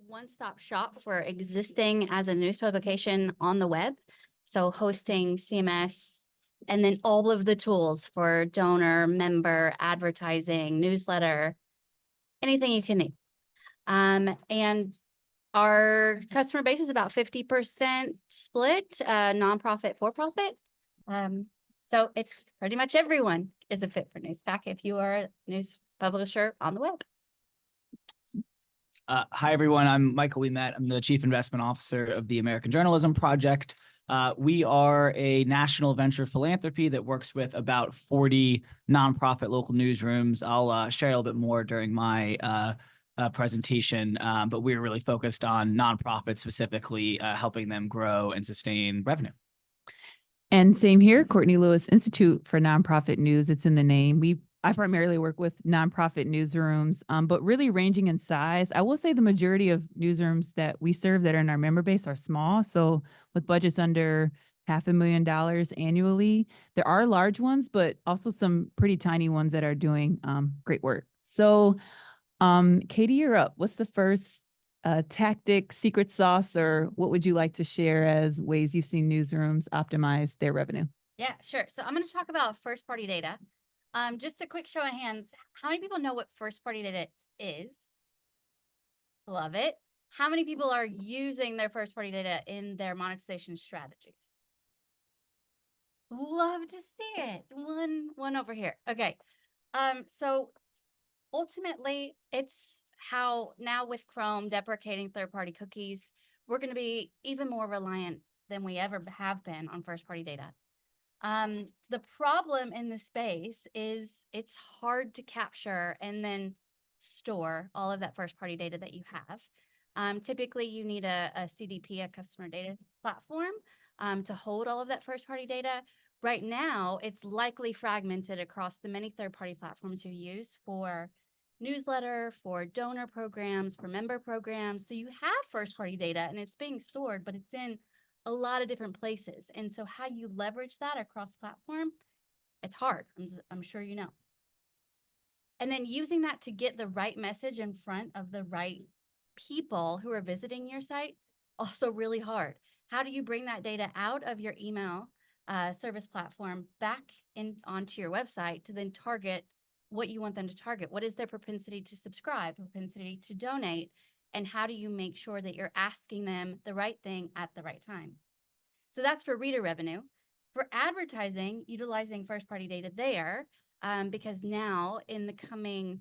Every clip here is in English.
one-stop shop for existing as a news publication on the web. So hosting, CMS, and then all of the tools for donor, member, advertising, newsletter, anything you can need. And our customer base is about 50% split, nonprofit, for-profit. So it's pretty much everyone is a fit for Newspack if you are a news publisher on the web. Hi, everyone. I'm Michael Ouimette. I'm the Chief Investment Officer of the American Journalism Project. We are a national venture philanthropy that works with about 40 nonprofit local newsrooms. I'll share a little bit more during my presentation, but we're really focused on nonprofits, specifically helping them grow and sustain revenue. And same here, Courtney Lewis, Institute for Nonprofit News. It's in the name. I primarily work with nonprofit newsrooms, but really ranging in size. I will say the majority of newsrooms that we serve that are in our member base are small. So with budgets under $500,000 annually, there are large ones, but also some pretty tiny ones that are doing great work. So Katie, you're up. What's the first tactic, secret sauce, or what would you like to share as ways you've seen newsrooms optimize their revenue? Yeah, sure. So I'm going to talk about first-party data. Just a quick show of hands. How many people know what first-party data is? Love it. How many people are using their first-party data in their monetization strategies? Love to see it. One over here. Okay. So ultimately, it's how now with Chrome deprecating third-party cookies, we're going to be even more reliant than we ever have been on first-party data. The problem in this space is it's hard to capture and then store all of that first-party data that you have. Typically, you need a CDP, a customer data platform, to hold all of that first-party data. Right now, it's likely fragmented across the many third-party platforms you use for newsletter, for donor programs, for member programs. So you have first-party data and it's being stored, but it's in a lot of different places. And so how you leverage that across platform, it's hard. I'm sure you know. And then using that to get the right message in front of the right people who are visiting your site, also really hard. How do you bring that data out of your email service platform back in onto your website to then target what you want them to target? What is their propensity to subscribe, propensity to donate? And how do you make sure that you're asking them the right thing at the right time? So that's for reader revenue. For advertising, utilizing first-party data there, because now in the coming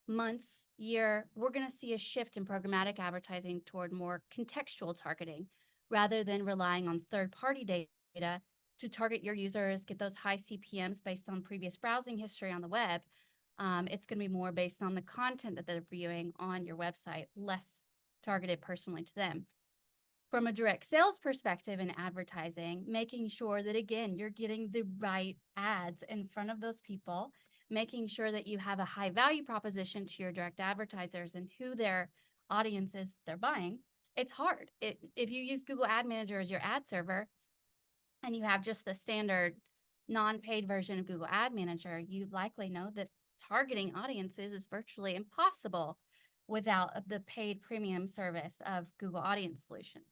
months, year, we're going to see a shift in programmatic advertising toward more contextual targeting rather than relying on third-party data to target your users, get those high CPMs based on previous browsing history on the web. It's going to be more based on the content that they're viewing on your website, less targeted personally to them. From a direct sales perspective in advertising, making sure that, again, you're getting the right ads in front of those people, making sure that you have a high value proposition to your direct advertisers and who their audience is they're buying. It's hard. If you use Google Ad Manager as your ad server and you have just the standard non-paid version of Google Ad Manager, you likely know that targeting audiences is virtually impossible without the paid premium service of Google Audience Solutions.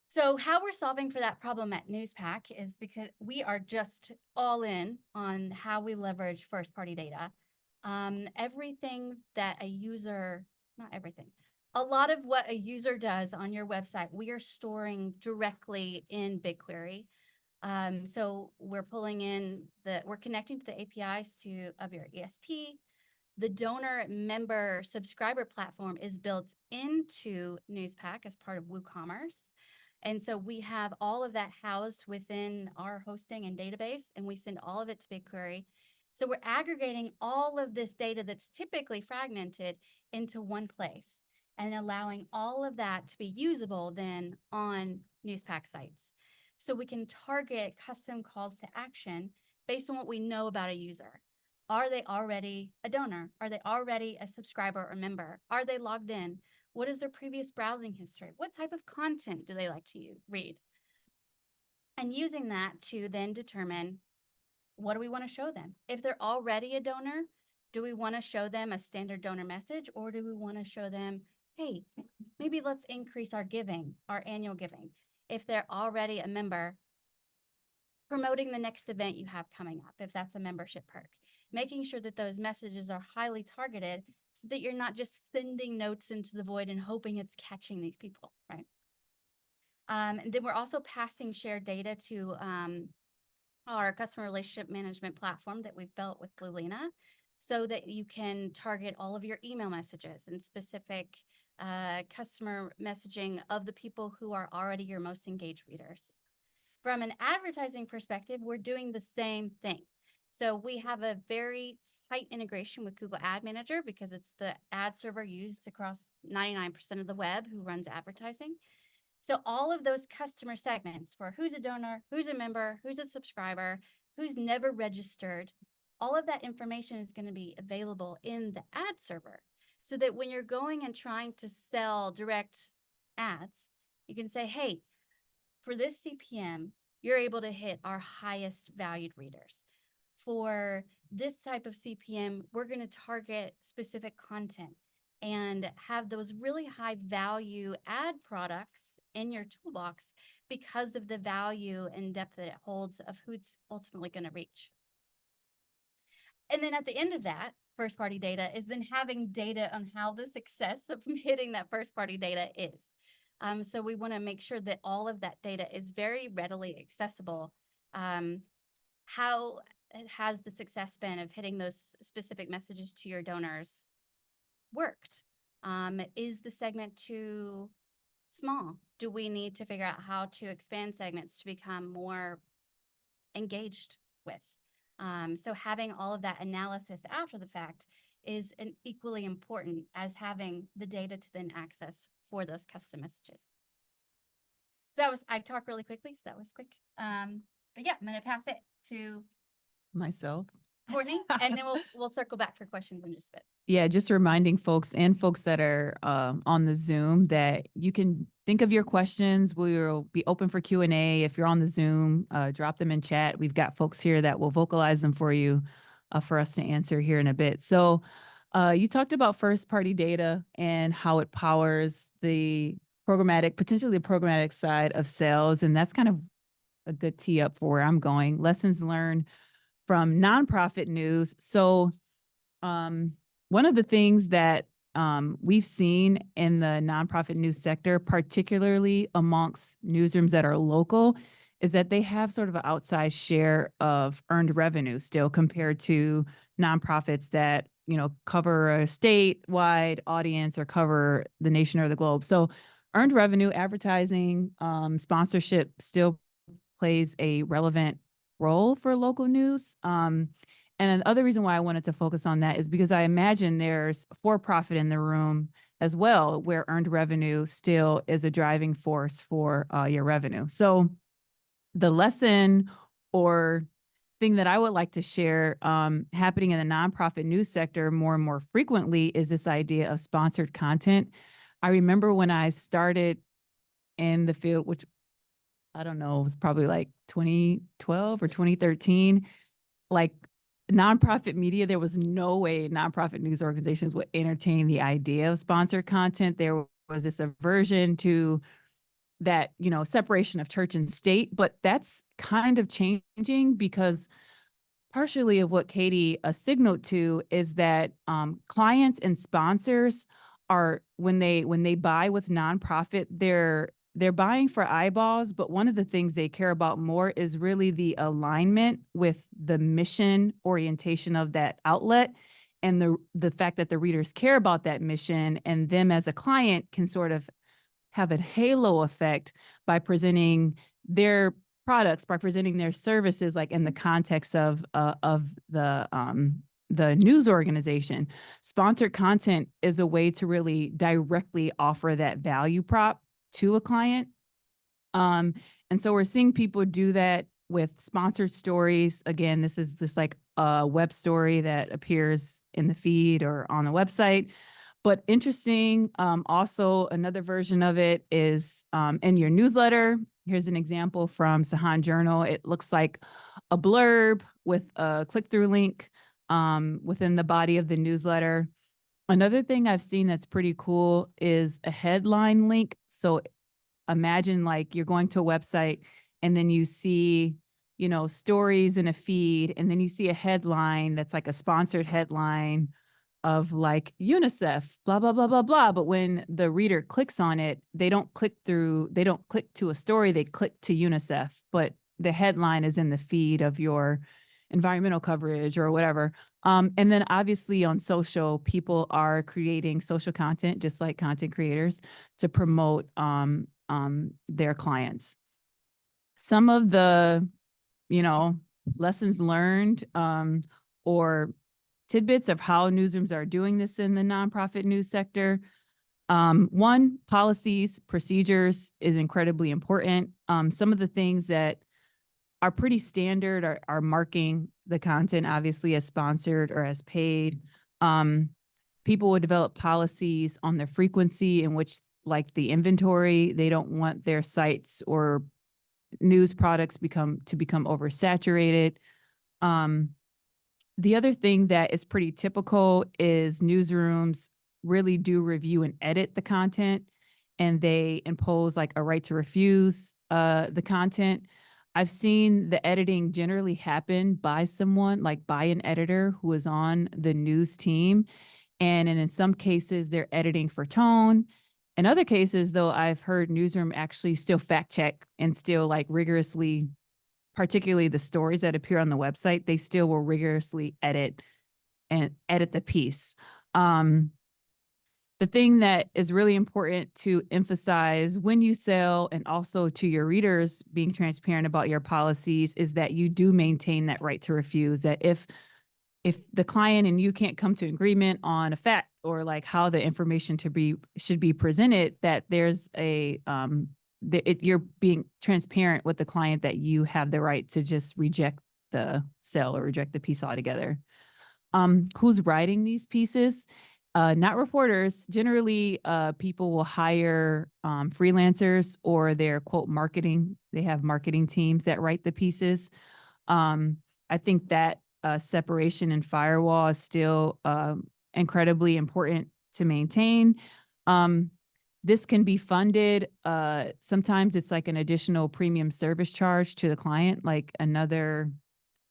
So how we're solving for that problem at Newspack is because we are just all in on how we leverage first-party data. Everything that a user, not everything, a lot of what a user does on your website, we are storing directly in BigQuery. So we're pulling in we're connecting to the APIs of your ESP. The donor member subscriber platform is built into Newspack as part of WooCommerce. And so we have all of that housed within our hosting and database, and we send all of it to BigQuery. So we're aggregating all of this data that's typically fragmented into one place and allowing all of that to be usable then on Newspack sites. So we can target custom calls to action based on what we know about a user. Are they already a donor? Are they already a subscriber or member? Are they logged in? What is their previous browsing history? What type of content do they like to read? And using that to then determine what do we want to show them. If they're already a donor, Do we want to show them a standard donor message, or do we want to show them, hey, maybe let's increase our giving, our annual giving? If they're already a member, promoting the next event you have coming up, if that's a membership perk, making sure that those messages are highly targeted so that you're not just sending notes into the void and hoping it's catching these people, right? And then we're also passing shared data to our customer relationship management platform that we've built with Bluelina, so that you can target all of your email messages and specific customer messaging of the people who are already your most engaged readers. From an advertising perspective, we're doing the same thing. So we have a very tight integration with Google Ad Manager because it's the ad server used across 99% of the web who runs advertising. So all of those customer segments for who's a donor, who's a member, who's a subscriber, who's never registered, all of that information is going to be available in the ad server, so that when you're going and trying to sell direct ads, you can say, hey, for this CPM, you're able to hit our highest valued readers. For this type of CPM, we're going to target specific content and have those really high value ad products in your toolbox because of the value and depth that it holds of who it's ultimately going to reach. And then at the end of that, first party data is then having data on how the success of hitting that first party data is. So we want to make sure that all of that data is very readily accessible. How has the success been of hitting those specific messages to your donors worked? Is the segment too small? Do we need to figure out how to expand segments to become more engaged with? So having all of that analysis after the fact is equally important as having the data to then access for those custom messages. So I talked really quickly, so that was quick. But yeah, I'm going to pass it to Myself. Courtney, and then we'll circle back for questions in just a bit. Yeah, just reminding folks and folks that are on the Zoom that you can think of your questions. We'll be open for Q&A. If you're on the Zoom, drop them in chat. We've got folks here that will vocalize them for you for us to answer here in a bit. So you talked about first party data and how it powers the programmatic, potentially the programmatic side of sales. And that's kind of a good tee up for where I'm going. Lessons learned from nonprofit news. So one of the things that we've seen in the nonprofit news sector, particularly amongst newsrooms that are local, is that they have sort of an outsized share of earned revenue still compared to nonprofits that, you know, cover a statewide audience or cover the nation or the globe. So earned revenue, advertising, sponsorship still plays a relevant role for local news. And the other reason why I wanted to focus on that is because I imagine there's for-profit in the room as well, where earned revenue still is a driving force for your revenue. So the lesson or thing that I would like to share happening in the nonprofit news sector more and more frequently is this idea of sponsored content. I remember when I started in the field, which I don't know, it was probably like 2012 or 2013, like nonprofit media, there was no way nonprofit news organizations would entertain the idea of sponsored content. There was this aversion to that, you know, separation of church and state, but that's kind of changing because partially of what Katie signaled to is that clients and sponsors are, when they buy with nonprofit, they're buying for eyeballs, but one of the things they care about more is really the alignment with the mission orientation of that outlet, and the fact that the readers care about that mission, and them as a client can sort of have a halo effect by presenting their products, by presenting their services, like in the context of the news organization. Sponsored content is a way to really directly offer that value prop to a client. And so we're seeing people do that with sponsored stories. Again, this is just like a web story that appears in the feed or on the website. But interesting, also another version of it is in your newsletter. Here's an example from Sahan Journal. It looks like a blurb with a click-through link. within the body of the newsletter. Another thing I've seen that's pretty cool is a headline link. So imagine like you're going to a website and then you see, you know, stories in a feed, and then you see a headline that's like a sponsored headline of like UNICEF, blah, blah, blah, blah, blah. But when the reader clicks on it, they don't click to a story, they click to UNICEF, but the headline is in the feed of your environmental coverage or whatever. And then obviously on social, people are creating social content, just like content creators, to promote their clients. Some of the, you know, lessons learned or tidbits of how newsrooms are doing this in the nonprofit news sector. One, policies, procedures is incredibly important. Some of the things that are pretty standard are marking the content, obviously, as sponsored or as paid. People will develop policies on the frequency in which, like the inventory, they don't want their sites or news products become oversaturated. The other thing that is pretty typical is newsrooms really do review and edit the content, and they impose like a right to refuse the content. I've seen the editing generally happen by someone, like by an editor who is on the news team. And in some cases, they're editing for tone. In other cases, though, I've heard newsroom actually still fact check and still like rigorously, particularly the stories that appear on the website, they still will rigorously edit the piece. The thing that is really important to emphasize when you sell, and also to your readers being transparent about your policies, is that you do maintain that right to refuse. That if the client and you can't come to agreement on a fact or like how the information should be presented, that there's you're being transparent with the client that you have the right to just reject the sale or reject the piece altogether. Who's writing these pieces? Not reporters. Generally, people will hire freelancers, or their quote marketing. They have marketing teams that write the pieces. I think that separation and firewall is still incredibly important to maintain. This can be funded. Sometimes it's like an additional premium service charge to the client, like another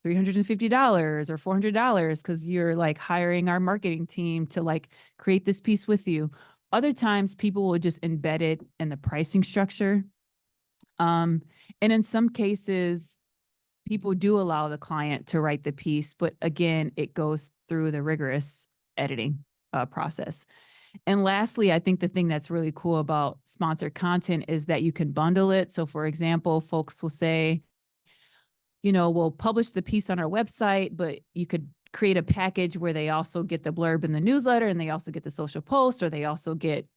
$350 or $400, because you're like hiring our marketing team to like create this piece with you. Other times people will just embed it in the pricing structure. And in some cases, people do allow the client to write the piece, but again, it goes through the rigorous editing process. And lastly, I think the thing that's really cool about sponsored content is that you can bundle it. So for example, folks will say, you know, we'll publish the piece on our website, but you could create a package where they also get the blurb in the newsletter, and they also get the social post, or they also get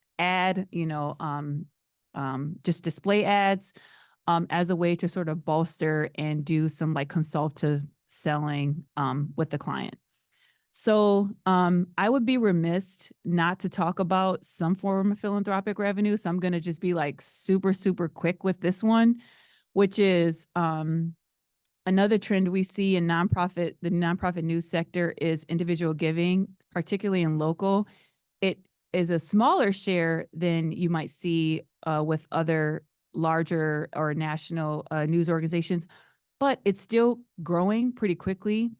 just display ads as a way to sort of bolster and do some like consultative selling with the client. So I would be remiss not to talk about some form of philanthropic revenue. So I'm going to just be like super, super quick with this one, which is another trend we see in the nonprofit news sector is individual giving, particularly in local. It is a smaller share than you might see with other larger or national news organizations, but it's still growing pretty quickly.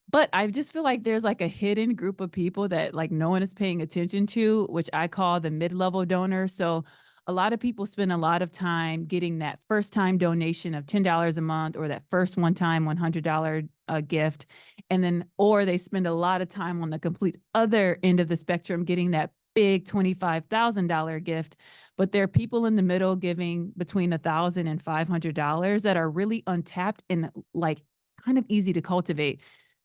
But I just feel like there's like a hidden group of people that like no one is paying attention to, which I call the mid-level donors. So a lot of people spend a lot of time getting that first time donation of $10 a month, or that first one-time $100 gift. And then, or they spend a lot of time on the complete other end of the spectrum getting that big $25,000 gift. But there are people in the middle giving between $1,000 and $500 that are really untapped and like kind of easy to cultivate.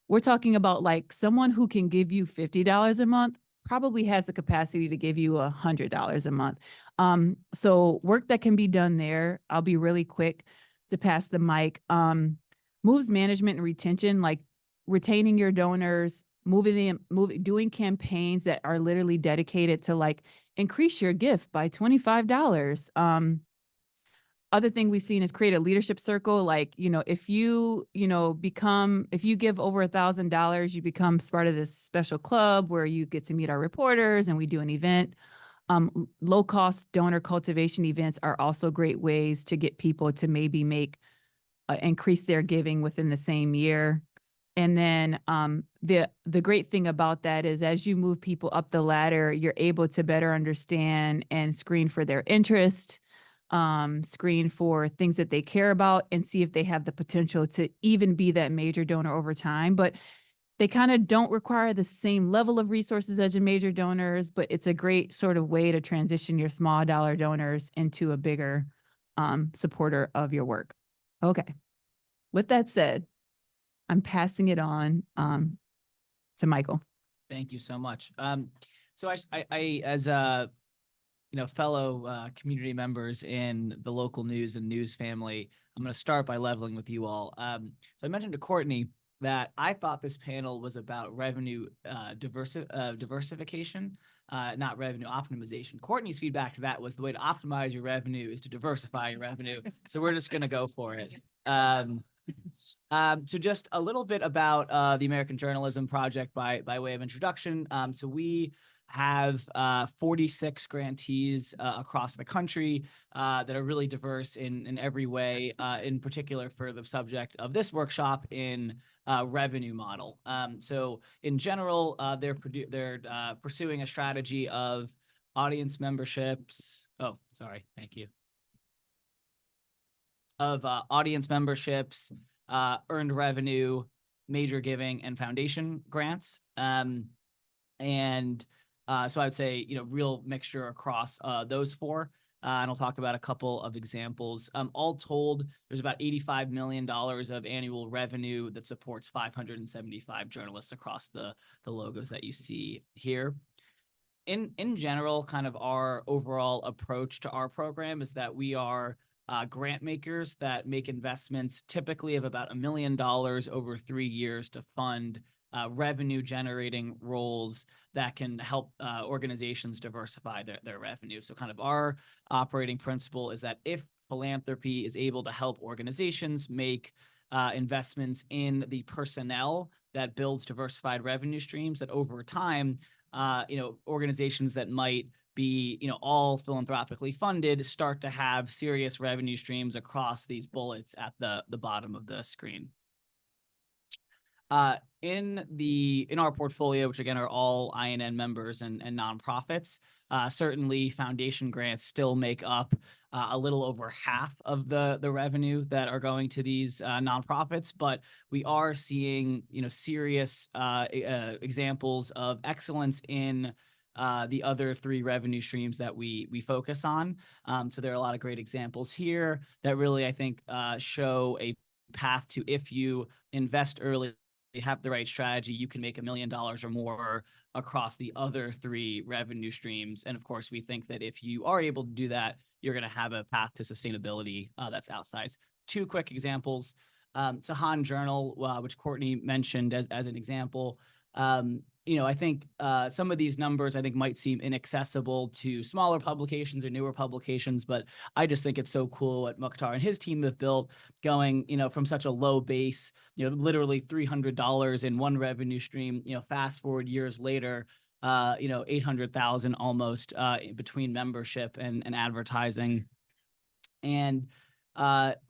We're talking about like someone who can give you $50 a month probably has the capacity to give you $100 a month. So work that can be done there. I'll be really quick to pass the mic. Moves management and retention, like retaining your donors, doing campaigns that are literally dedicated to like increase your gift by $25. other thing we've seen is create a leadership circle. Like, if you, if you give over $1,000, you become part of this special club where you get to meet our reporters and we do an event. Low cost donor cultivation events are also great ways to get people to maybe increase their giving within the same year. And then the great thing about that is as you move people up the ladder, you're able to better understand and screen for their interest, screen for things that they care about, and see if they have the potential to even be that major donor over time. But they kind of don't require the same level of resources as your major donors, but it's a great sort of way to transition your small dollar donors into a bigger supporter of your work. Okay. With that said, I'm passing it on to Michael. Thank you so much. So I as fellow community members in the local news and news family, I'm going to start by leveling with you all. So I mentioned to Courtney that I thought this panel was about revenue diversification, not revenue optimization. Courtney's feedback to that was the way to optimize your revenue is to diversify your revenue. So we're just going to go for it. So just a little bit about the American Journalism Project by way of introduction. So we have 46 grantees across the country that are really diverse in every way, in particular for the subject of this workshop in revenue model. So in general, they're pursuing a strategy of audience memberships. Oh, sorry. Thank you. Of audience memberships, earned revenue, major giving, and foundation grants. So I would say, real mixture across those four. And I'll talk about a couple of examples. All told, there's about $85 million of annual revenue that supports 575 journalists across the logos that you see here. In general, kind of our overall approach to our program is that we are grant makers that make investments typically of about $1 million over 3 years to fund revenue generating roles that can help organizations diversify their revenue. So kind of our operating principle is that if philanthropy is able to help organizations make investments in the personnel that builds diversified revenue streams, that over time, organizations that might be, all philanthropically funded start to have serious revenue streams across these bullets at the bottom of the screen. In our portfolio, which again are all INN members and nonprofits, certainly foundation grants still make up a little over half of the revenue that are going to these nonprofits, but we are seeing serious examples of excellence in the other three revenue streams that we focus on. So there are a lot of great examples here that really, I think, show a path to, if you invest early, have the right strategy, you can make $1 million or more across the other three revenue streams. And of course, we think that if you are able to do that, you're going to have a path to sustainability that's outsized. Two quick examples. Sahan Journal, which Courtney mentioned as an example. I think some of these numbers might seem inaccessible to smaller publications or newer publications, but I just think it's so cool what Mukhtar and his team have built, going, from such a low base, literally $300 in one revenue stream, fast forward years later, 800,000 almost between membership and advertising. And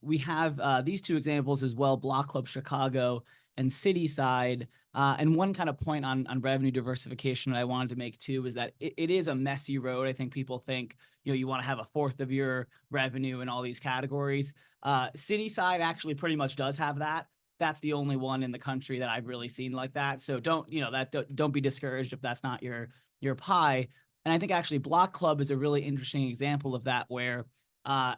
we have these two examples as well, Block Club Chicago and Cityside. And one kind of point on revenue diversification that I wanted to make too is that it is a messy road. I think people think, you want to have a fourth of your revenue in all these categories. Cityside actually pretty much does have that. That's the only one in the country that I've really seen like that. So don't be discouraged if that's not your pie. And I think actually Block Club is a really interesting example of that, where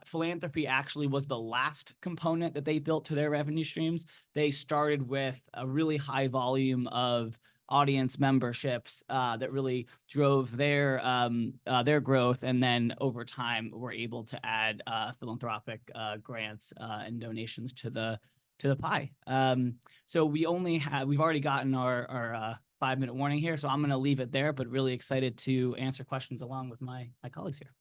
philanthropy actually was the last component that they built to their revenue streams. They started with a really high volume of audience memberships that really drove their growth, and then over time were able to add philanthropic grants and donations to the pie. So we've already gotten our 5-minute warning here, so I'm going to leave it there, but really excited to answer questions along with my colleagues here.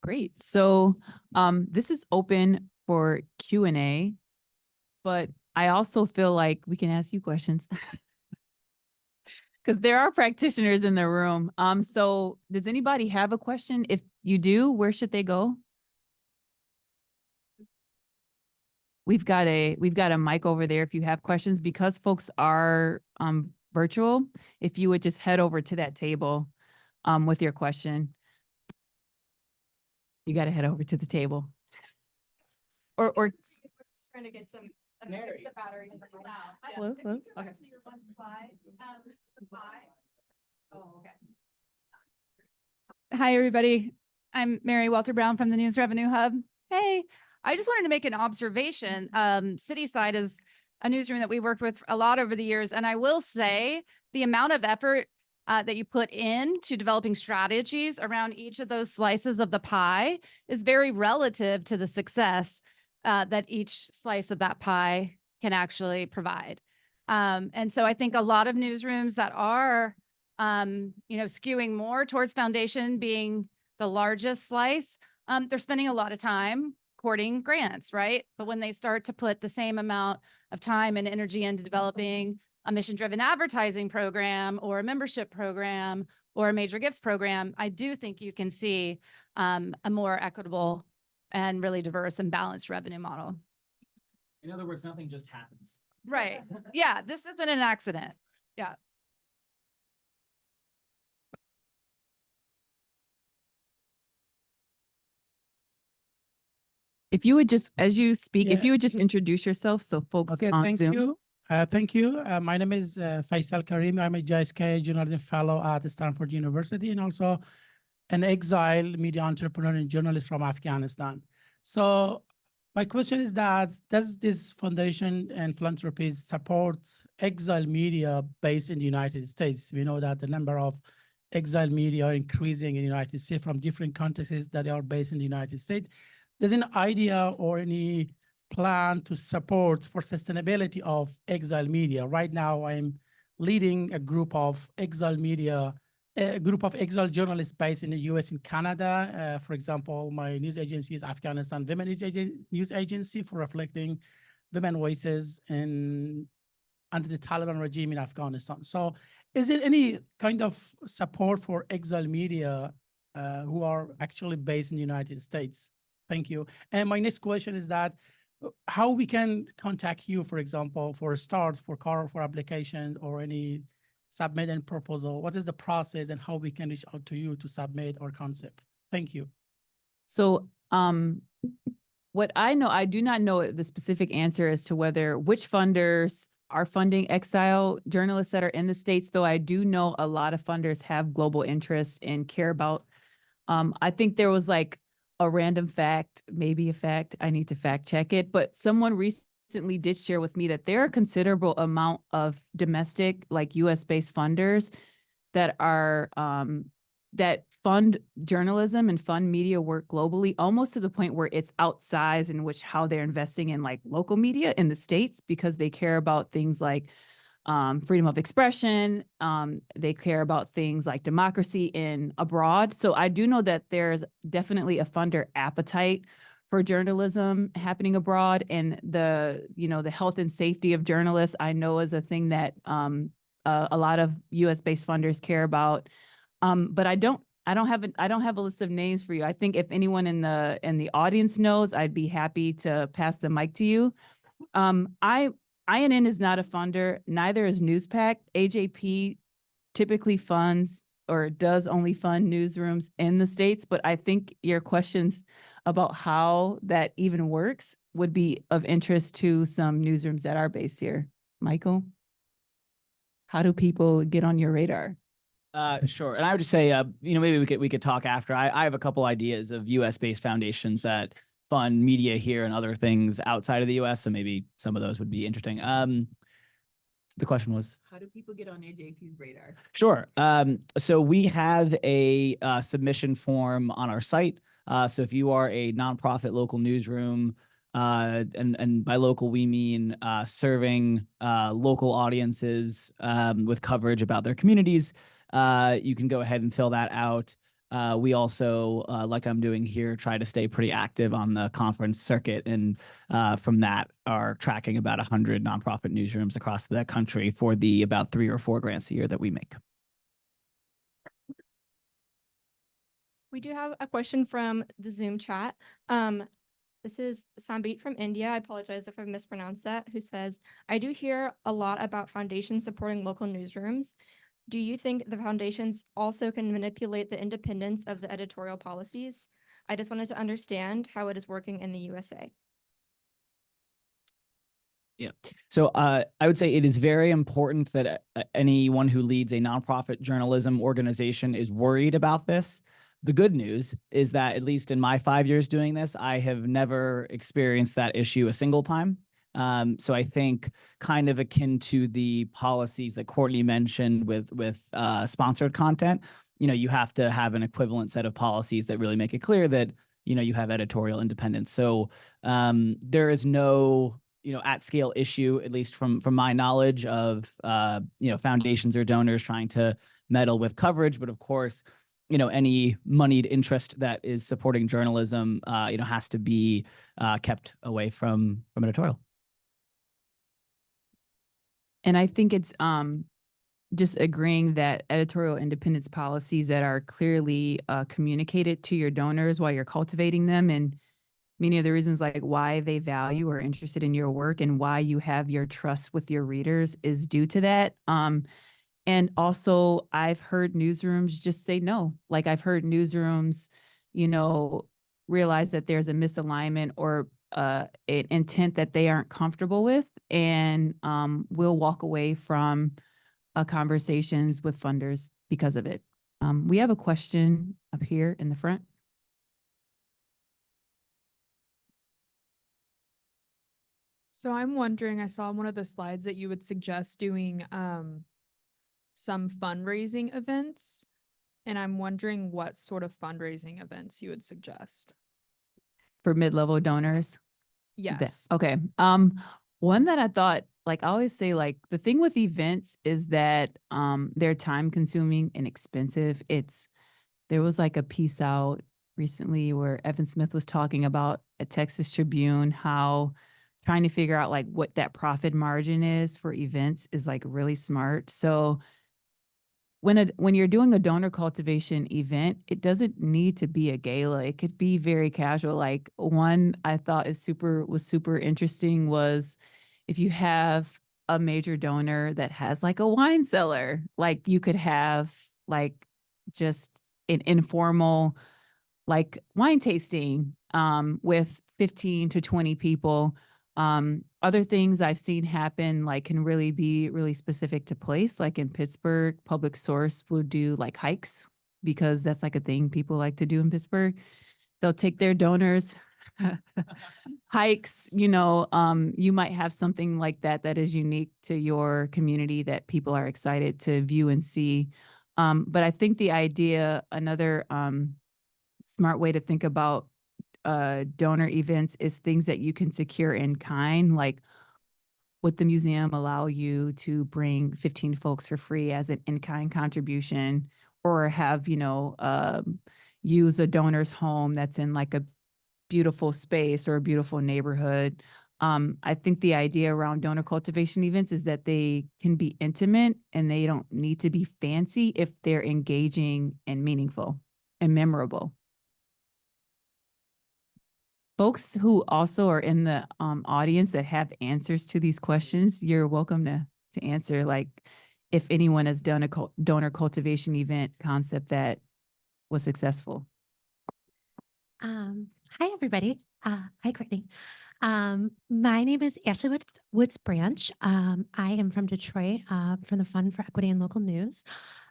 Great. So this is open for Q&A, but I also feel like we can ask you questions because there are practitioners in the room. So does anybody have a question? If you do, where should they go? We've got a mic over there if you have questions, because folks are virtual. If you would just head over to that table with your question. You got to head over to the table. Or Trying to get some. Mary. Hello, hello. Okay. Hi, everybody. I'm Mary Walter Brown from the News Revenue Hub. Hey, I just wanted to make an observation. Cityside is a newsroom that we worked with a lot over the years. And I will say the amount of effort that you put into developing strategies around each of those slices of the pie is very relative to the success that each slice of that pie can actually provide. And so I think a lot of newsrooms that are skewing more towards foundation being the largest slice, they're spending a lot of time courting grants, right? But when they start to put the same amount of time and energy into developing a mission-driven advertising program or a membership program or a major gifts program, I do think you can see a more equitable and really diverse and balanced revenue model. In other words, nothing just happens. Right. Yeah, this isn't an accident. Yeah. if you would just, as you speak, if Yeah. you would just introduce yourself so folks Okay, on thank Zoom. you. Thank you. My name is Faisal Karim. I'm a JSK Journalism Fellow at Stanford University and also an exiled media entrepreneur and journalist from Afghanistan. So my question is that, does this foundation and philanthropies support exile media based in the United States? We know that the number of exile media are increasing in the United States from different contexts that are based in the United States. There's an idea or any plan to support for sustainability of exile media. Right now, I'm leading a group of exile media, a group of exile journalists based in the US and Canada. For example, my news agency is Afghanistan Women News Agency for reflecting women voices under the Taliban regime in Afghanistan. So is there any kind of support for exile media who are actually based in the United States? Thank you. And my next question is that how we can contact you, for example, for a start, for application or any submit and proposal. What is the process and how we can reach out to you to submit our concept? Thank you. So what I know, I do not know the specific answer as to which funders are funding exile journalists that are in the States, though I do know a lot of funders have global interests and care about. I think there was like a random fact, maybe a fact, I need to fact check it, but someone recently did share with me that there are a considerable amount of domestic, like US based funders that are, that fund journalism and fund media work globally, almost to the point where it's outsized in which how they're investing in like local media in the States, because they care about things like freedom of expression. They care about things like democracy in abroad. So I do know that there's definitely a funder appetite for journalism happening abroad, and the health and safety of journalists I know is a thing that a lot of US based funders care about. But I don't have a list of names for you. I think if anyone in the audience knows, I'd be happy to pass the mic to you. INN is not a funder, neither is Newspack. AJP typically funds or does only fund newsrooms in the States, but I think your questions about how that even works would be of interest to some newsrooms that are based here. Michael, how do people get on your radar? Sure. And I would just say, maybe we could talk after. I have a couple ideas of US based foundations that fund media here and other things outside of the US. So maybe some of those would be interesting. The question was, How do people get on AJP's radar? Sure. So we have a submission form on our site. So if you are a nonprofit local newsroom, and by local we mean serving local audiences with coverage about their communities, you can go ahead and fill that out. We also, like I'm doing here, try to stay pretty active on the conference circuit, and from that are tracking about 100 nonprofit newsrooms across the country for the about 3 or 4 grants a year that we make. We do have a question from the Zoom chat. This is Sambit from India. I apologize if I mispronounced that, who says, I do hear a lot about foundations supporting local newsrooms. Do you think the foundations also can manipulate the independence of the editorial policies? I just wanted to understand how it is working in the USA. Yeah. So I would say it is very important that anyone who leads a nonprofit journalism organization is worried about this. The good news is that, at least in my 5 years doing this, I have never experienced that issue a single time. So I think kind of akin to the policies that Courtney mentioned with sponsored content, you have to have an equivalent set of policies that really make it clear that, you have editorial independence. So there is no, at scale issue, at least from my knowledge of, foundations or donors trying to meddle with coverage. But of course, any moneyed interest that is supporting journalism, has to be kept away from editorial. And I think it's just agreeing that editorial independence policies that are clearly communicated to your donors while you're cultivating them, and many of the reasons like why they value or interested in your work and why you have your trust with your readers is due to that. And also, I've heard newsrooms just say no. Like I've heard newsrooms, realize that there's a misalignment or an intent that they aren't comfortable with, and will walk away from conversations with funders because of it. We have a question up here in the front. So I'm wondering, I saw on one of the slides that you would suggest doing some fundraising events, and I'm wondering what sort of fundraising events you would suggest. For mid-level donors? Yes. Okay. One that I thought, like I always say, like the thing with events is that they're time consuming and expensive. There was like a piece out recently where Evan Smith was talking about at Texas Tribune how trying to figure out like what that profit margin is for events is like really smart. So when you're doing a donor cultivation event, it doesn't need to be a gala. It could be very casual. Like one I thought was super interesting was if you have a major donor that has like a wine cellar, like you could have like just an informal like wine tasting with 15 to 20 people. Other things I've seen happen like can really be really specific to place. Like in Pittsburgh, Public Source will do like hikes because that's like a thing people like to do in Pittsburgh. They'll take their donors hikes, you might have something like that that is unique to your community that people are excited to view and see. But I think the idea, another smart way to think about donor events is things that you can secure in kind, like would the museum allow you to bring 15 folks for free as an in-kind contribution, or have, use a donor's home that's in like a beautiful space or a beautiful neighborhood. I think the idea around donor cultivation events is that they can be intimate and they don't need to be fancy if they're engaging and meaningful and memorable. Folks who also are in the audience that have answers to these questions, you're welcome to answer. Like if anyone has done a donor cultivation event concept that was successful. Hi, everybody. Hi, Courtney. My name is Ashley Woods Branch. I am from Detroit, from the Fund for Equity and Local News.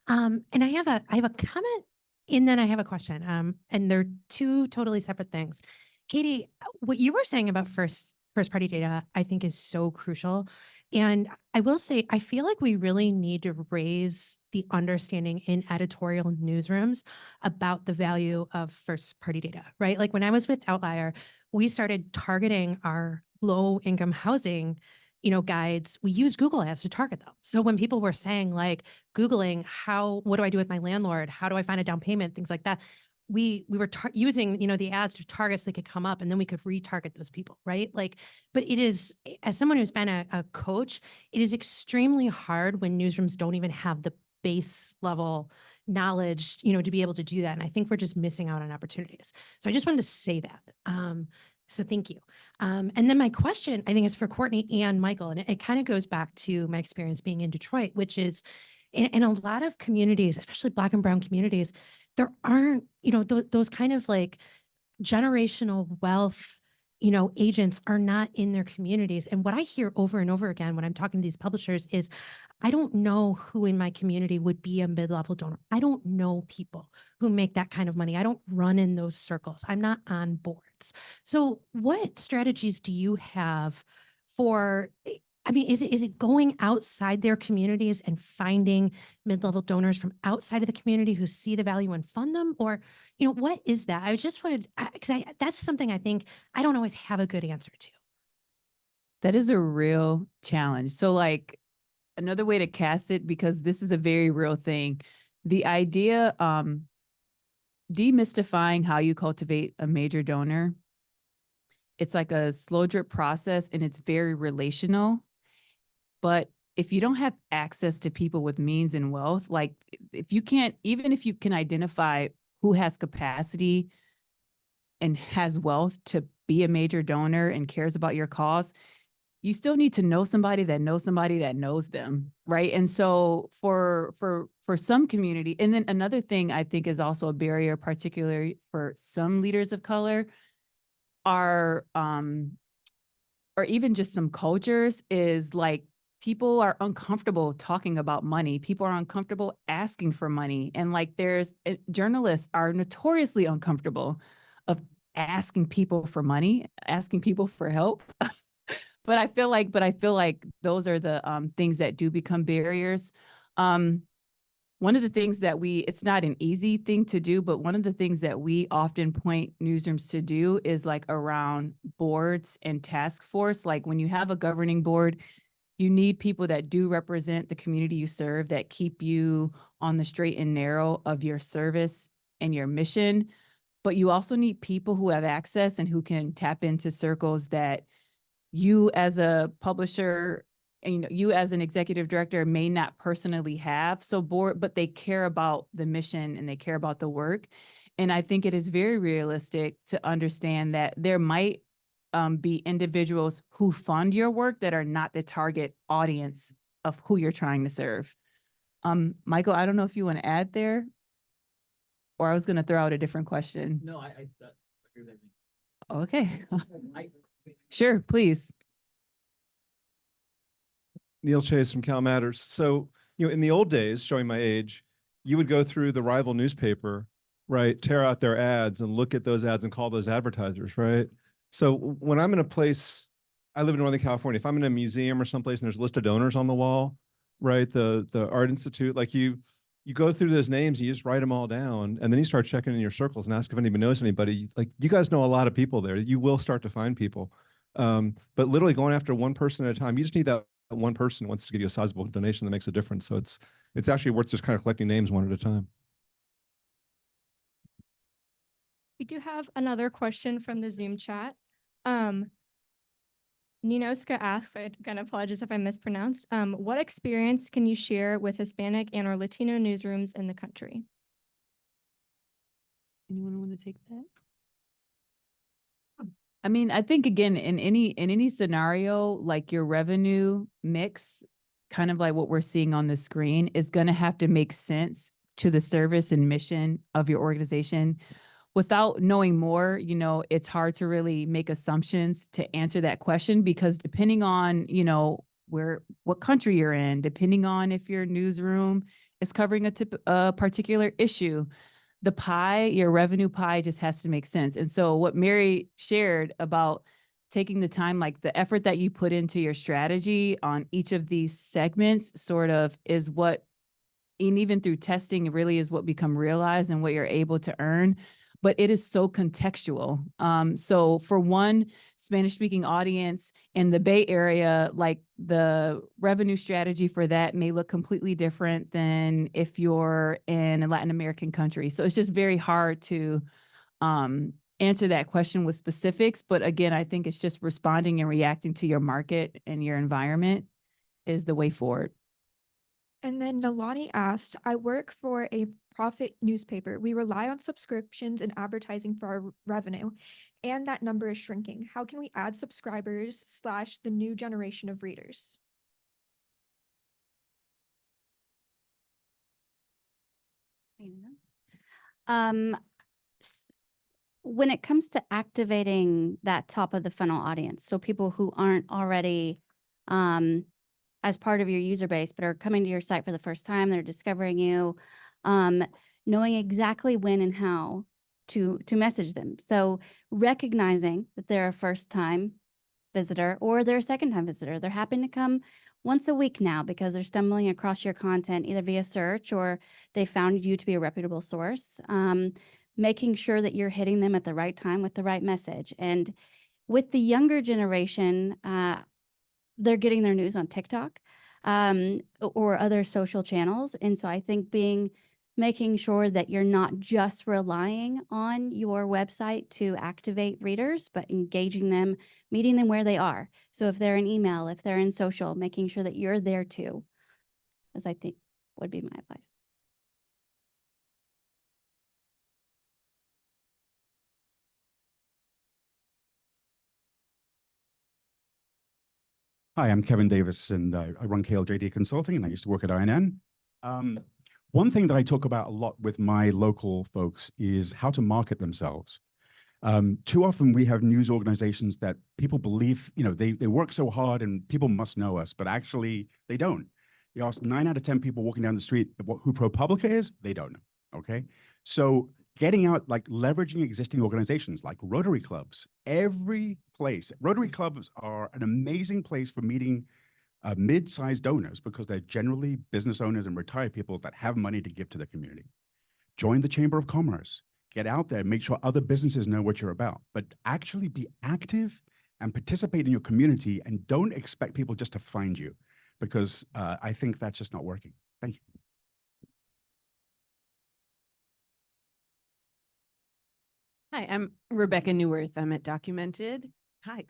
And I have a comment and then I have a question. And they're two totally separate things. Katie, what you were saying about first party data, I think is so crucial. And I will say, I feel like we really need to raise the understanding in editorial newsrooms about the value of first party data, right? Like when I was with Outlier, we started targeting our low income housing guides, we use Google ads to target them. So when people were saying like Googling what do I do with my landlord? How do I find a down payment? Things like that. We were using, the ads to targets that could come up, and then we could retarget those people, right? Like, but it is, as someone who's been a coach, it is extremely hard when newsrooms don't even have the base level knowledge, to be able to do that. And I think we're just missing out on opportunities. So I just wanted to say that. So thank you. And then my question, I think, is for Courtney and Michael, and it kind of goes back to my experience being in Detroit, which is in a lot of communities, especially Black and brown communities, there aren't, those kind of like generational wealth, agents are not in their communities. And what I hear over and over again when I'm talking to these publishers is, I don't know who in my community would be a mid-level donor. I don't know people who make that kind of money. I don't run in those circles. I'm not on boards. So what strategies do you have for, is it going outside their communities and finding mid-level donors from outside of the community who see the value and fund them? Or, what is that? I just would, because that's something I think I don't always have a good answer to. That is a real challenge. So like another way to cast it, because this is a very real thing, the idea, demystifying how you cultivate a major donor. It's like a slow drip process and it's very relational. But if you don't have access to people with means and wealth, like even if you can identify who has capacity and has wealth to be a major donor and cares about your cause, you still need to know somebody that knows somebody that knows them, right? And so for some community, and then another thing I think is also a barrier, particularly for some leaders of color, are or even just some cultures, is like people are uncomfortable talking about money. People are uncomfortable asking for money. And like journalists are notoriously uncomfortable of asking people for money, asking people for help. But I feel like those are the things that do become barriers. One of the things that it's not an easy thing to do, but one of the things that we often point newsrooms to do is like around boards and task force. Like when you have a governing board, you need people that do represent the community you serve, that keep you on the straight and narrow of your service and your mission. But you also need people who have access and who can tap into circles that you as a publisher, and you as an executive director may not personally have. So but they care about the mission and they care about the work. And I think it is very realistic to understand that there might be individuals who fund your work that are not the target audience of who you're trying to serve. Michael, I don't know if you want to add there, or I was going to throw out a different question. No, I agree with you. Okay. Sure, please. Neil Chase from Cal Matters. So, in the old days, showing my age, you would go through the rival newspaper, right, tear out their ads and look at those ads and call those advertisers, right? So when I'm in a place, I live in Northern California, if I'm in a museum or someplace and there's a list of donors on the wall, right, the Art Institute, like you go through those names, and you just write them all down, and then you start checking in your circles and ask if anybody knows anybody. Like, you guys know a lot of people there. You will start to find people. But literally going after one person at a time, you just need that one person who wants to give you a sizable donation that makes a difference. So it's actually worth just kind of collecting names one at a time. We do have another question from the Zoom chat. Ninoska asks, I again apologize if I mispronounced, what experience can you share with Hispanic and or Latino newsrooms in the country? Anyone want to take that? I mean, I think again, in any scenario, like your revenue mix, kind of like what we're seeing on the screen, is going to have to make sense to the service and mission of your organization. Without knowing more, it's hard to really make assumptions to answer that question, because depending on, what country you're in, depending on if your newsroom is covering a particular issue, your revenue pie just has to make sense. And so what Mary shared about taking the time, like the effort that you put into your strategy on each of these segments sort of is what, and even through testing, it really is what become realized and what you're able to earn. but it is so contextual. So for one Spanish speaking audience in the Bay Area, like the revenue strategy for that may look completely different than if you're in a Latin American country. So it's just very hard to answer that question with specifics. But again, I think it's just responding and reacting to your market and your environment is the way forward. And then Nalani asked, I work for a profit newspaper. We rely on subscriptions and advertising for our revenue, and that number is shrinking. How can we add subscribers / the new generation of readers? When it comes to activating that top of the funnel audience, so people who aren't already as part of your user base, but are coming to your site for the first time, they're discovering you, knowing exactly when and how to message them. So recognizing that they're a first time visitor or they're a second time visitor, they're happy to come once a week now because they're stumbling across your content either via search or they found you to be a reputable source. Making sure that you're hitting them at the right time with the right message. And with the younger generation, they're getting their news on TikTok or other social channels. And so I think making sure that you're not just relying on your website to activate readers, but engaging them, meeting them where they are. So if they're in email, if they're in social, making sure that you're there too, as I think would be my advice. Hi, I'm Kevin Davis, and I run KLJD Consulting, and I used to work at INN. One thing that I talk about a lot with my local folks is how to market themselves. Too often we have news organizations that people believe, they work so hard and people must know us, but actually they don't. You ask 9 out of 10 people walking down the street who ProPublica is, they don't know, okay? So getting out, like leveraging existing organizations like Rotary Clubs, every place. Rotary Clubs are an amazing place for meeting mid-sized donors because they're generally business owners and retired people that have money to give to the community. Join the Chamber of Commerce. Get out there, make sure other businesses know what you're about, but actually be active and participate in your community and don't expect people just to find you because I think that's just not working. Thank you. Hi, I'm Rebecca Newworth. I'm at Documented. Hi.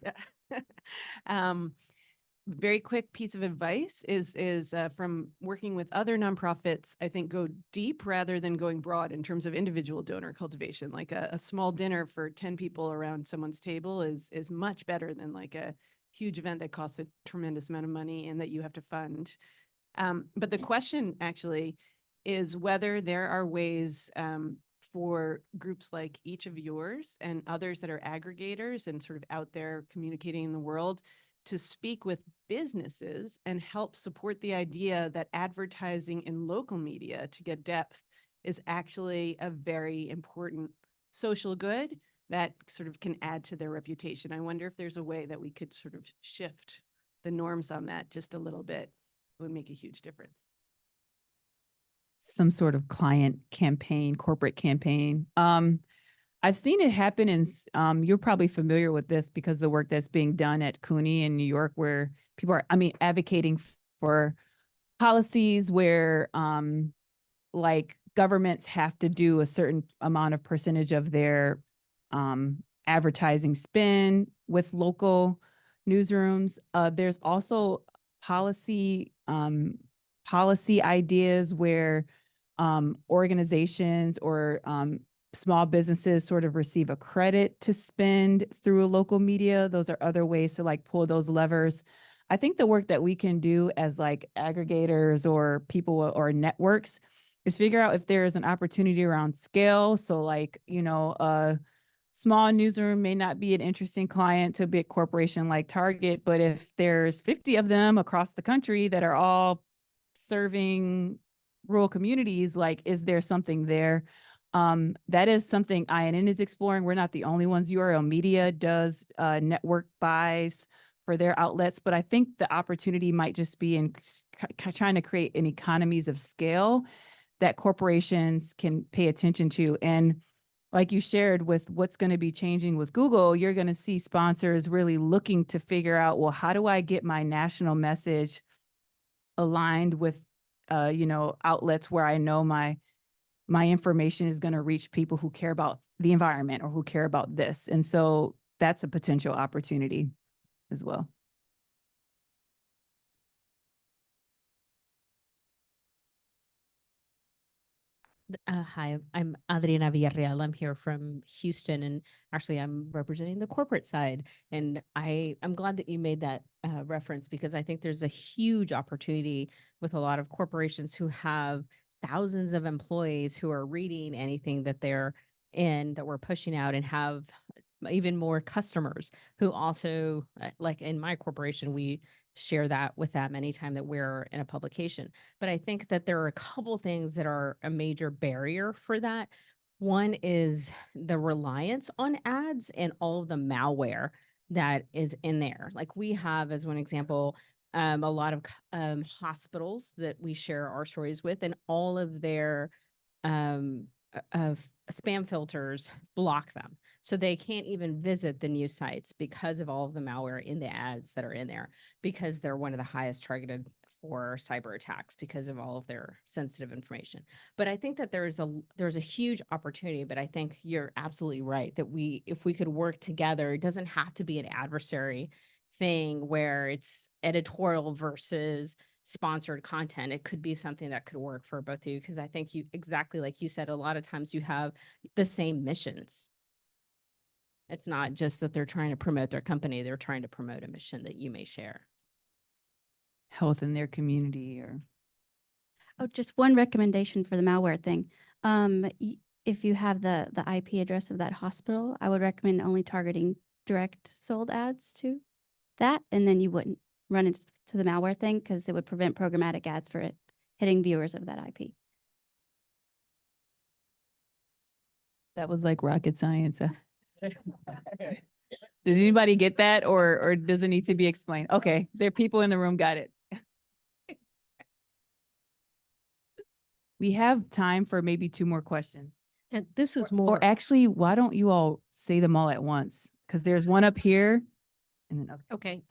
Very quick piece of advice is from working with other nonprofits, I think go deep rather than going broad in terms of individual donor cultivation. Like a small dinner for 10 people around someone's table is much better than like a huge event that costs a tremendous amount of money and that you have to fund. But the question actually is whether there are ways for groups like each of yours and others that are aggregators and sort of out there communicating in the world to speak with businesses and help support the idea that advertising in local media to get depth is actually a very important social good that sort of can add to their reputation. I wonder if there's a way that we could sort of shift the norms on that just a little bit. It would make a huge difference. Some sort of client campaign, corporate campaign. I've seen it happen in, you're probably familiar with this because the work that's being done at CUNY in New York, where people are, advocating for policies where like governments have to do a certain amount of percentage of their advertising spend with local newsrooms. There's also policy ideas where organizations or small businesses sort of receive a credit to spend through a local media. Those are other ways to like pull those levers. I think the work that we can do as like aggregators or people or networks is figure out if there is an opportunity around scale. So like, a small newsroom may not be an interesting client to a big corporation like Target, but if there's 50 of them across the country that are all serving rural communities, like, is there something there? That is something INN is exploring. We're not the only ones. URL Media does network buys for their outlets, but I think the opportunity might just be in trying to create an economies of scale that corporations can pay attention to. And like you shared with what's going to be changing with Google, you're going to see sponsors really looking to figure out, well, how do I get my national message aligned with, outlets where I know my information is going to reach people who care about the environment or who care about this. And so that's a potential opportunity as well. Hi, I'm Adriana Villarreal. I'm here from Houston, and actually, I'm representing the corporate side. And I'm glad that you made that reference, because I think there's a huge opportunity with a lot of corporations who have thousands of employees who are reading anything that they're in, that we're pushing out, and have even more customers who also, like in my corporation, we share that with them anytime that we're in a publication. But I think that there are a couple things that are a major barrier for that. One is the reliance on ads and all of the malware that is in there. Like we have, as one example, a lot of hospitals that we share our stories with, and all of their of spam filters block them. So they can't even visit the news sites because of all of the malware in the ads that are in there, because they're one of the highest targeted for cyber attacks because of all of their sensitive information. But I think that there's a huge opportunity, but I think you're absolutely right that if we could work together, it doesn't have to be an adversary thing where it's editorial versus sponsored content. It could be something that could work for both of you, because I think you, exactly like you said, a lot of times you have the same missions. It's not just that they're trying to promote their company, they're trying to promote a mission that you may share. Health in their community or. Oh, just one recommendation for the malware thing. If you have the IP address of that hospital, I would recommend only targeting direct sold ads to that, and then you wouldn't run into the malware thing, because it would prevent programmatic ads for it hitting viewers of that IP. That was like rocket science. Does anybody get that, or does it need to be explained? Okay, there are people in the room got it. We have time for maybe 2 more questions. And this is Or more, actually, why don't you all say them all at once? Because there's one up here. And then okay,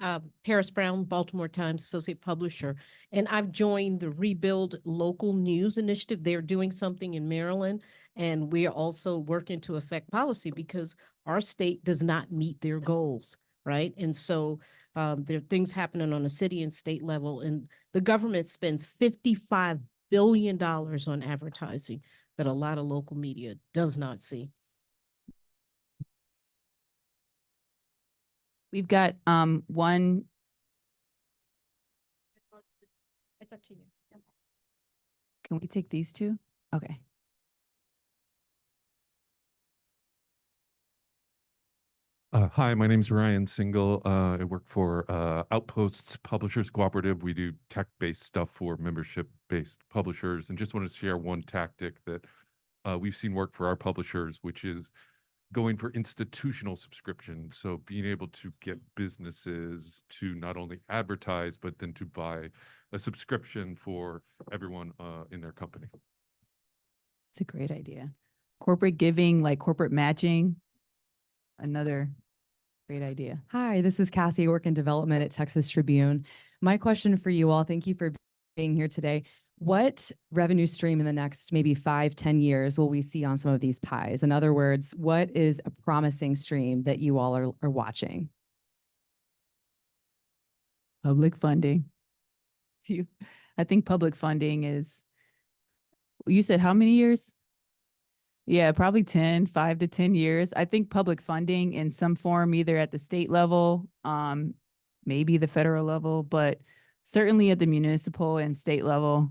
Paris Brown, Baltimore Times Associate Publisher, and I've joined the Rebuild Local News Initiative. They're doing something in Maryland, and we are also working to affect policy because our state does not meet their goals, right? And so there are things happening on a city and state level, and the government spends $55 billion on advertising that a lot of local media does not see. we've got one. It's up to you. Can we take these 2? Okay. Hi, my name is Ryan Single. I work for Outposts Publishers Cooperative. We do tech-based stuff for membership-based publishers, and just wanted to share one tactic that we've seen work for our publishers, which is going for institutional subscription. So being able to get businesses to not only advertise, but then to buy a subscription for everyone in their company. It's a great idea. Corporate giving, like corporate matching. Another great idea. Hi, this is Cassie, I work in development at Texas Tribune. My question for you all, thank you for being here today. What revenue stream in the next maybe 5-10 years will we see on some of these pies? In other words, what is a promising stream that you all are watching? Public funding. I think public funding is, you said how many years? Yeah, probably 5 to 10 years. I think public funding in some form, either at the state level, maybe the federal level, but certainly at the municipal and state level,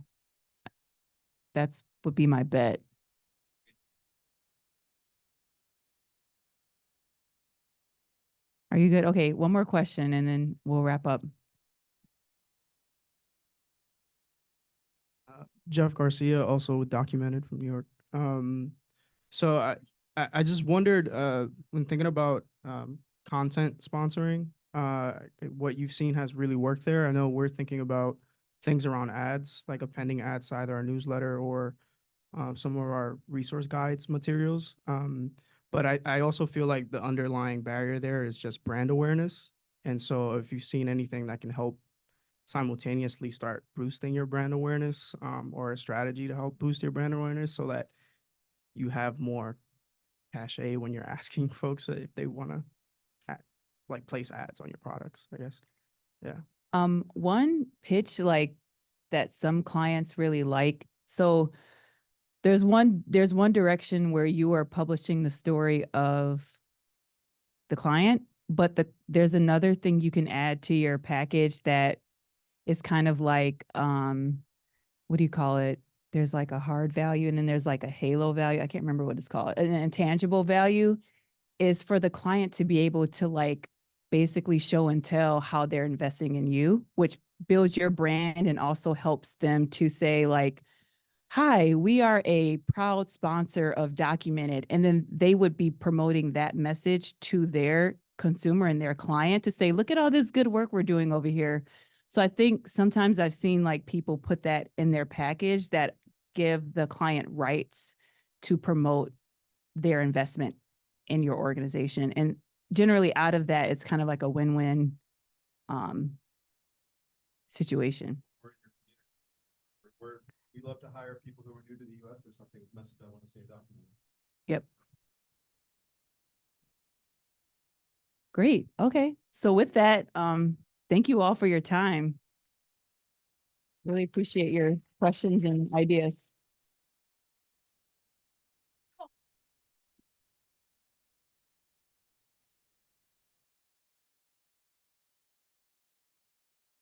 that's would be my bet. Are you good? Okay, one more question and then we'll wrap up. Jeff Garcia, also documented from New York. So I just wondered, when thinking about content sponsoring, what you've seen has really worked there. I know we're thinking about things around ads, like appending ads to either our newsletter or some of our resource guides materials. But I also feel like the underlying barrier there is just brand awareness. And so if you've seen anything that can help simultaneously start boosting your brand awareness, or a strategy to help boost your brand awareness so that you have more cachet when you're asking folks if they want to like place ads on your products, I guess. Yeah. One pitch like that some clients really like. So there's one direction where you are publishing the story of the client, but there's another thing you can add to your package that is kind of like, what do you call it? There's like a hard value and then there's like a halo value. I can't remember what it's called. An intangible value is for the client to be able to like basically show and tell how they're investing in you, which builds your brand and also helps them to say like, hi, we are a proud sponsor of Documented. And then they would be promoting that message to their consumer and their client to say, look at all this good work we're doing over here. So I think sometimes I've seen like people put that in their package that give the client rights to promote their investment in your organization. And generally out of that, it's kind of like a win-win situation. We love to hire people who are new to the US. There's something message I want to say documented. Yep. Great. Okay. So with that, thank you all for your time. Really appreciate your questions and ideas.